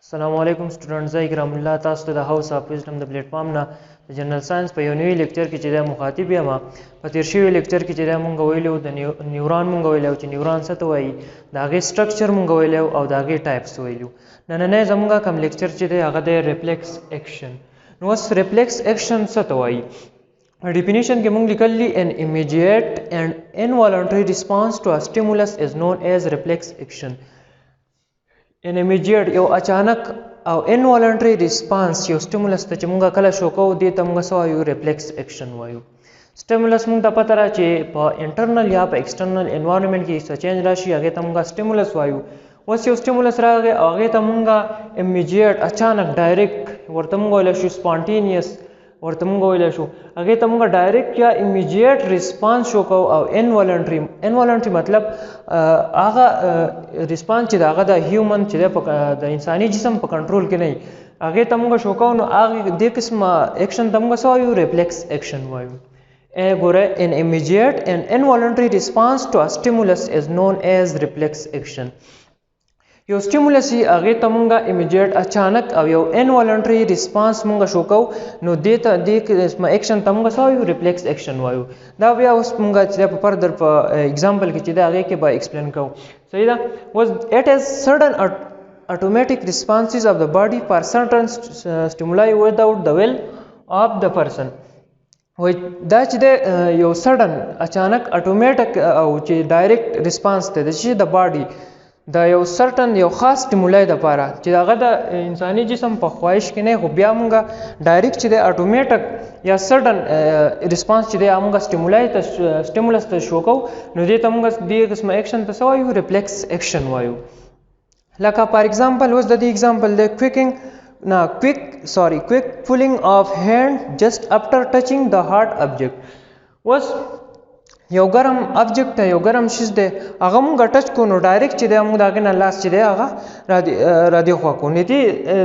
السلام علیکم سټوډنټس زه اکرام الله تاسو ته د هاوس اف وزډم د پلیټ فارم نه د جنرال ساينس په یو نوي لیکچر کې چې د مخاطب یم په تیر شوي لیکچر کې چې د مونږ ویلو د نیورون مونږ ویلو چې نیورون څه ته وایي د هغې سټرکچر مونږ ویلو او د هغې ټایپس ویلو نننی زمونږ کوم لیکچر چې دی هغه دی ریفلیکس ایکشن نو اوس ریفلیکس ایکشن څه ته وایي definition کې مونږ لیکلی an immediate and involuntary response to a stimulus is known as reflex action an immediate یو اچانک او involuntary response یو stimulus ته چې مونږ کله شو کوو دې ته مونږ څه وایو reflex action وایو stimulus مونږ ته پته را چې په internal یا په external environment کې څه چینج راشي هغې ته مونږ stimulus وایو اوس یو stimulus راغی او هغې ته مونږ immediate اچانک ډایرکټ ورته مونږ ویلی شو spontaneous ورته مونږ ویلی شو هغې ته مونږ ډایرکټ یا امیجیټ ریسپانس شو کوو او انوالنټري مطلب هغه ریسپانس چې د هغه د هیومن چې دی د انساني جسم په کنټرول کې نه وي هغې ته مونږ شو کوو نو هغې دې قسمه ایکشن ته مونږ څه وایو ریفلیکس ایکشن وایو ګوره an immediate and involuntary response to a stimulus is known as reflex action یو stimulus یې هغې ته مونږ immediate اچانک او یو involuntary response مونږ شو کوو نو دې قسمه ایکشن ته مونږ څه وایو ریفلیکس ایکشن وایو دا بیا اوس مونږ چې په فردر په اگزامپل کې چې دی هغې کې به ایکسپلین کوو صحیح ده was it is certain automatic responses of the body for certain stimuli without the will of the person وای دا چې دی یو سډن اچانک اټومیټک او چې ډایرکټ ریسپانس دی د چې د باډي دا یو سرټن یو خاص سټیمولای دپاره چې هغه د انساني جسم په خواهش کې نه خو بیا مونږ ډایرکټ چې دی اټومیټک یا سرټن ریسپانس چې دی مونږ سټیمولس ته شو کوو نو دې ته مونږ دې قسمه ایکشن ته څه وایو ریفلیکس ایکشن وایو لکه فار ایگزامپل اوس د دې ایگزامپل دی quick pulling of hand just after touching the hard object اوس یو ګرم ابجیکټ ته یو ګرم شیز دی هغه مونږ ټچ کړو نو ډایرکټ چې دی مونږ د هغې نه لاس چې دی هغه را دې خوا کړو نو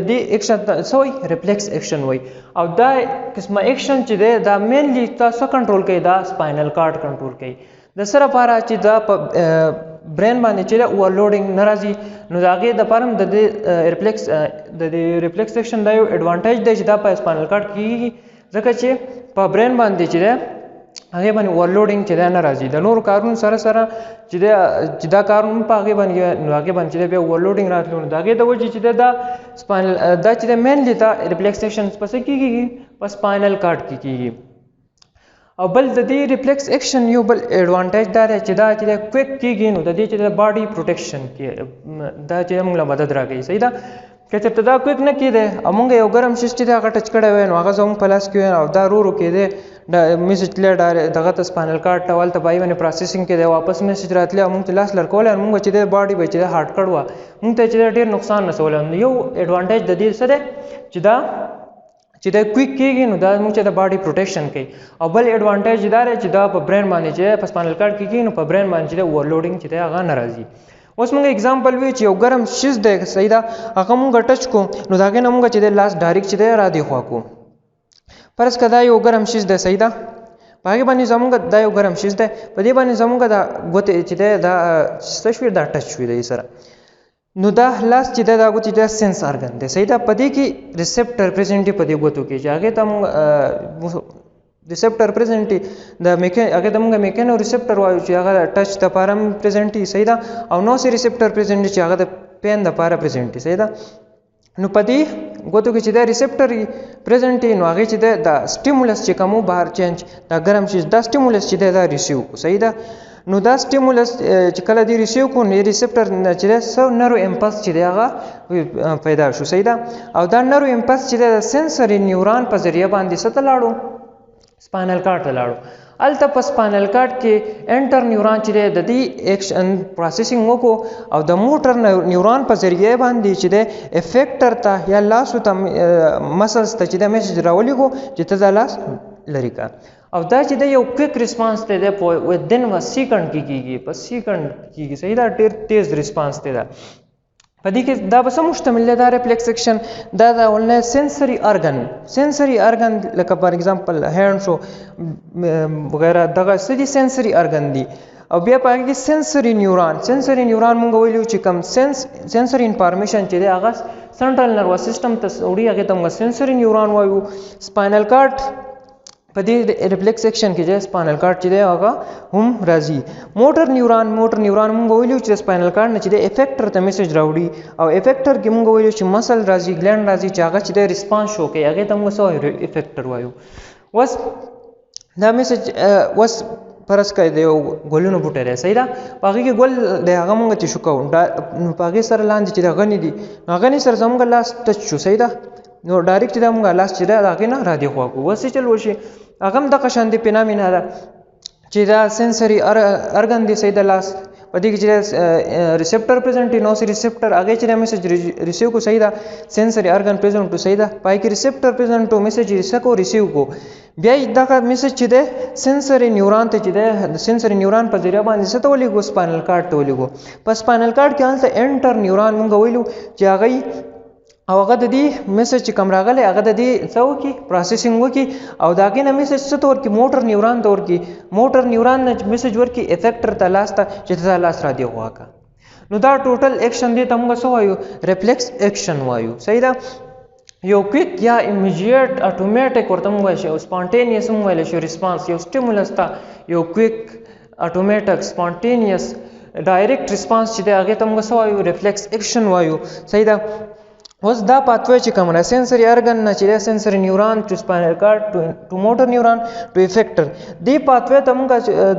دې ایکشن ته څه وایي ریفلیکس ایکشن وایي او دا قسمه ایکشن چې دی دا مینلی تاسو کنټرول کوي دا سپاینل کارډ کنټرول کوي د څه لپاره چې دا په برین باندې چې دی اوورلوډینګ نه راځي نو د هغې دپاره هم د دې ریفلیکس ایکشن دا یو ایډوانټیج دی چې دا په سپاینل کارډ کېږي ځکه چې په برین باندې چې دی هغې باندې اوورلوډینګ چې دی نه راځي د نورو کارونو سره چې دا کارونه په هغې باندې نو هغې باندې چې دی بیا اوورلوډینګ راتلو نو د هغې د وجې چې دی دا چې دی مینلی دا ریفلیکسیشن په څه کې کېږي په سپاینل کارډ کې کېږي او بل د دې ریفلیکس ایکشن یو بل ایډوانټیج دا دی چې دا چې دی کویک کېږي نو د دې چې د باډي پروټیکشن کې دا چې موږ له مدد راکوي صحیح ده که چېرته دا کویک نه کېدی او موږ یو ګرم شیز چې دی هغه ټچ کړی وی نو هغه زموږ په لاس کې وی او دا رو کېدی میسج تللی دغه ته سپاینل کارډ ته هلته په هغې باندې پروسیسینګ کېدی واپس میسج راتلی او موږ ته لاس لړکولی او موږ چې دی باډي به چې دی هارډ کړ وه موږ ته چې دی ډېر نقصان رسولی نو یو ایډوانټیج د دې څه دی چې دا کویک کېږي نو دا موږ چې د باډي پروټیکشن کوي او بل ایډوانټیج دا دی چې دا په برین باندې چې په سپاینل کارډ کې کېږي نو په برین باندې چې دی اوورلوډینګ چې دی هغه نه راځي اوس موږ اگزامپل وی چې یو ګرم شیز دی صحیح ده هغه موږ ټچ کړو نو د هغې نه موږ چې دی لاس ډایرکټ چې دی را دې خوا کړو فرض که دا یو ګرم شیز دی صحیح ده په هغې باندې زموږ دا یو ګرم شیز دی په دې باندې زموږ دا ګوتې چې دی دا څه شوي دا ټچ شوي دی سره نو دا لاس چې دی دا ګوتې دا سینس ارګن دی صحیح ده په دې کې ریسپټر پریزنټ په دې ګوتو کې چې هغې ته موږ ریسپټر پریزنټ هغې ته موږ میکینو ریسپټر وایو چې هغه ټچ دپاره هم پریزنټ صحیح ده او نوسې ریسپټر پریزنټ چې هغه د پین دپاره پریزنټ صحیح ده نو په دې ګوتو کې چې دا ریسپټر پریزنټ نو هغې چې دی دا سټیمولس چې کوم بهر چینج دا ګرم شي دا سټیمولس چې دی دا ریسیو صحیح ده نو دا سټیمولس چې کله دی ریسیو کړو نو ریسپټر چې دی نرو امپلس چې دی هغه پیدا شو صحیح ده او دا نرو امپلس چې دی د سنسري نیوران په ذریعه باندې څه ته لاړو سپاینل کارډ ته لاړو هلته په سپاینل کارډ کې انټر نیوران چې دی د دې ایکشن پروسیسینګ وکړو او د موټر نیوران په ذریعه باندې چې دی افیکټر ته یا لاسو ته مسلز ته چې دی میسج راولېږو چې ته دا لاس لرې کړه او دا چې دی یو کویک ریسپانس دی په ودن و سیکنډ کې کېږي په سیکنډ کېږي صحیح ده ډېر تیز ریسپانس دی دا په دې کې دا به څه مشتمل دی دا ریفلیکس ایکشن دا د اولنی سینسري ارګن لکه فار ایگزامپل هینډ شو وغیره دغه څه دي سینسري ارګن دي او بیا په هغې کې سنسري نیوران مونږ ویلو چې کوم سنسري انفارمیشن چې دی هغه سنټرل نروس سیستم ته وړي هغه ته موږ سنسوري نیورون وایو. سپاینل کارډ په دې ریفلیکس ایکشن کې چې سپاینل کارډ چې دی هغه هم راځي. موټر نیورون موږ ویلو چې سپاینل کارډ نه چې د افیکټر ته میسج راوړي او افیکټر کې موږ ویلو چې مسل راځي ګلند راځي چې هغه چې د ریسپانس شو کوي هغه ته موږ څه وایو افیکټر وایو. وس دا میسج وس پرس کوي د ګلونو بوټی دی صحیح ده په هغې کې ګل دی هغه موږ تشو کوو نو په هغې سره لاندې چې د غني دي غني سره زموږ لاس ټچ شو صحیح ده نو ډایرکټ دا موږ لاس چې ده د هغې نه را دې خوا کړو. وس چل وشي هغه هم دغه شان دی فینامنا ده چې دا سنسري ارګن دی صحیح ده لاس په دې کې چې ریسپټر پریزنټ نو سي ریسپټر هغه چې میسج ریسیو کو صحیح ده سنسري ارګن پریزنټ تو صحیح ده پای کې ریسپټر پریزنټ تو میسج ریسیو کو بیا دغه میسج چې ده سنسري نیورون ته چې ده سنسري نیورون په ذریعہ باندې څه ته ولېږو سپاینل کارډ ته ولېږو. په سپاینل کارډ کې هلته انټر نیورون موږ ویلو چې هغه او هغه د دې میسج چې کوم راغلی هغه د دې څه وکړي پروسیسینګ وکړي او د هغې نه میسج څه ته ورکړي موټر نیورون ته ورکړي موټر نیورون نه میسج ورکړي افیکټر ته لاس ته چې ته دا لاس را دې خوا کړه. نو دا ټوټل ایکشن دی ته موږ څه وایو ریفلیکس ایکشن وایو صحیح ده. یو کویک یا امیجیټ اټومیټک ورته موږ وایو شو سپانټینیس هم ویلی شو ریسپانس یو سټیمولس ته یو کویک اټومیټک سپانټینیس ډایرکټ ریسپانس چې دی هغې ته موږ څه وایو ریفلیکس ایکشن وایو صحیح ده. اوس دا پاتوی چې کوم را سنسري ارګن نه چې سنسري نیورون ټو سپاینل کارډ ټو موټر نیورون ټو افیکټر دې پاتوی ته موږ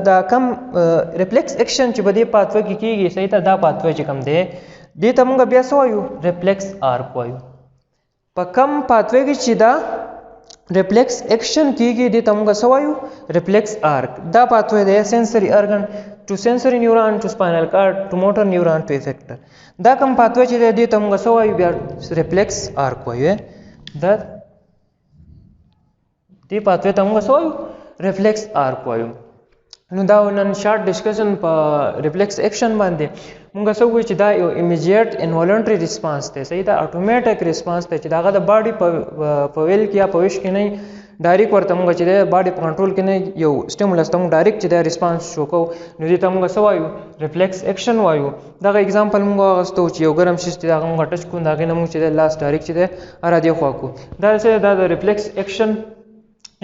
دا کم ریفلیکس ایکشن چې په دې پاتوی کې کیږي صحیح ته دا پاتوی چې کوم دی دې ته موږ بیا څه وایو ریفلیکس آرک وایو. په کم پاتوی کې چې دا ریفلیکس ایکشن کیږي دې ته موږ څه وایو ریفلیکس آرک. دا پاتوی دی سنسري ارګن ټو سنسري نیورون ټو سپاینل کارډ ټو موټر نیورون ټو افیکټر دا کوم پاتوی چې دی دې ته موږ څه وایو بیا ریفلیکس آرک وایو. دا دې پاتوی ته موږ څه وایو ریفلیکس آرک وایو. نو دا نن شارټ ډسکشن په ریفلیکس ایکشن باندې موږ څه وایو چې دا یو امیجیټ انوالنټري ریسپانس دی صحیح ده اټومیټک ریسپانس دی چې دا هغه د باډي په ویل کې یا په ویش کې نه ډایرکټ ورته موږ چې دی باډي په کنټرول کې نه یو سټیمولس ته موږ ډایرکټ چې دی ریسپانس شو کوو نو دې ته موږ څه وایو ریفلیکس ایکشن وایو. دغه اگزامپل موږ واخیستو چې یو ګرم شي چې هغه موږ ټچ کړو د هغې نه موږ چې دی لاس ډایرکټ چې دی را دې خوا کړو. دا څه دا د ریفلیکس ایکشن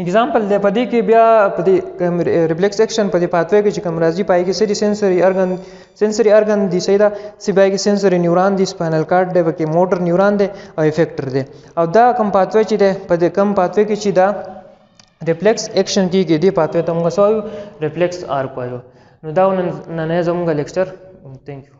اگزامپل دی. په دې کې بیا په دې ریفلیکس ایکشن په دې پاتوی کې چې کوم راځي پای کې سری سنسري ارګن دی صحیح ده سی پای کې سنسري نیورون دی سپاینل کارډ دی پکې موټر نیورون دی او افیکټر دی او دا کوم پاتوی چې دی په دې کوم پاتوی کې چې دا ریفلیکس ایکشن کیږي دې پاتوی ته موږ څه وایو ریفلیکس آرک وایو. نو دا نن زموږ لیکچر. تھینک یو.